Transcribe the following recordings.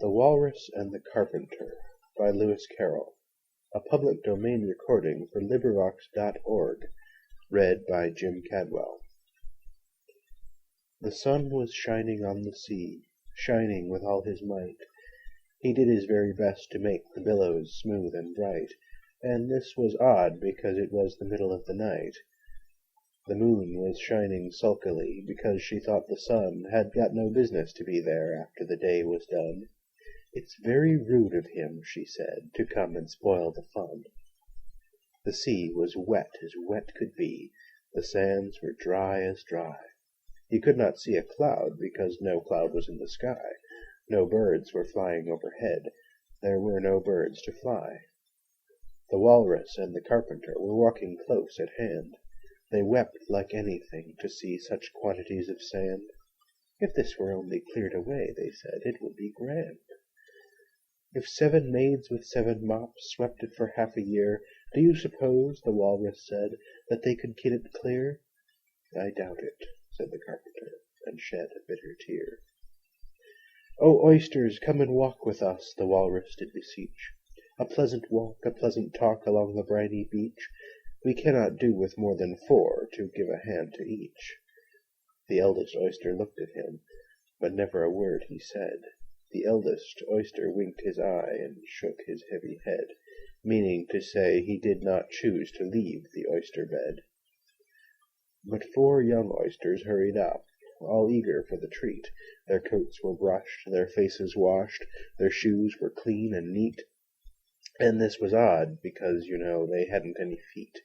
The Walrus and the Carpenter by Lewis Carroll. A public domain recording for LibriVox.org. Read by Jim Cadwell. The sun was shining on the sea, shining with all his might. He did his very best to make the billows smooth and bright, and this was odd because it was the middle of the night. The moon was shining sulkily because she thought the sun had got no business to be there after the day was done. "It's very rude of him," she said, "to come and spoil the fun." The sea was wet as wet could be. The sands were dry as dry. You could not see a cloud because no cloud was in the sky. No birds were flying overhead. There were no birds to fly. The Walrus and the Carpenter were walking close at hand. They wept like anything to see such quantities of sand. "If this were only cleared away," they said, "it would be grand." "If 7 maids with 7 mops swept it for half a year, do you suppose," the Walrus said, "that they could get it clear?" "I doubt it," said the Carpenter, and shed a bitter tear. "O oysters, come and walk with us," the Walrus did beseech. "A pleasant walk, a pleasant talk along the briny beach. We cannot do with more than 4 to give a hand to each." The eldest oyster looked at him, but never a word he said. The eldest oyster winked his eye and shook his heavy head, meaning to say he did not choose to leave the oyster bed. But 4 young oysters hurried up, all eager for the treat. Their coats were brushed, their faces washed, their shoes were clean and neat. And this was odd, because, they hadn't any feet.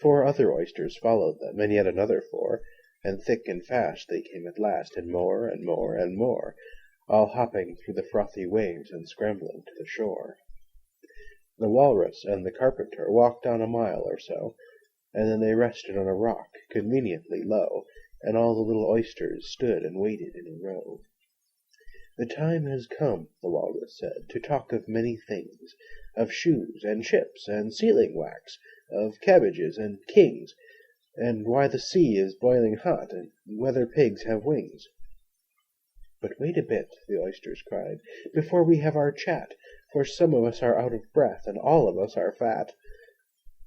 4 other oysters followed them, and yet another 4, and thick and fast they came at last, and more, and more, and more, all hopping through the frothy waves and scrambling to the shore. The Walrus and the Carpenter walked on a mile or so, and then they rested on a rock, conveniently low, and all the little oysters stood and waited in a row. "The time has come," the Walrus said, "to talk of many things, of shoes and ships and sealing wax, of cabbages and kings, and why the sea is boiling hot, and whether pigs have wings." "But wait a bit," the oysters cried, "before we have our chat, for some of us are out of breath, and all of us are fat."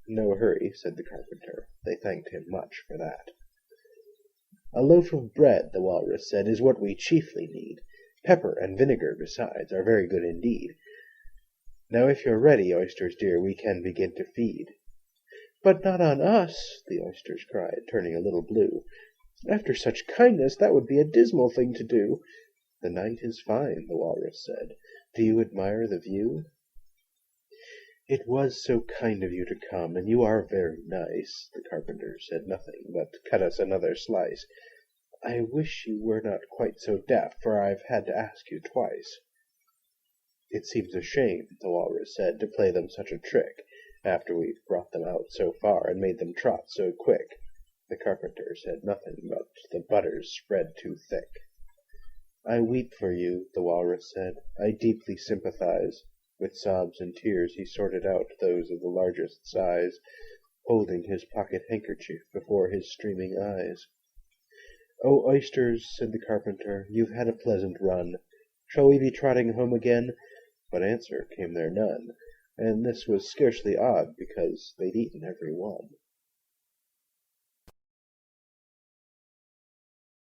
"No hurry," said the Carpenter. They thanked him much for that. "A loaf of bread," the Walrus said, "is what we chiefly need. Pepper and vinegar, besides, are very good indeed. Now if you're ready, oysters dear, we can begin to feed." "But not on us," the oysters cried, turning a little blue. "After such kindness, that would be a dismal thing to do." "The night is fine," the Walrus said. "Do you admire the view?" "It was so kind of you to come, and you are very nice." The Carpenter said nothing, but cut us another slice. "I wish you were not quite so deaf, for I've had to ask you twice." "It seems a shame," the Walrus said, "to play them such a trick, after we've brought them out so far and made them trot so quick." The Carpenter said nothing, but the butter's spread too thick. "I weep for you," the Walrus said. "I deeply sympathize." With sobs and tears he sorted out those of the largest size, holding his pocket handkerchief before his streaming eyes. "O oysters," said the Carpenter, "you've had a pleasant run. Shall we be trotting home again?" But answer came there none, and this was scarcely odd, because they'd eaten every one.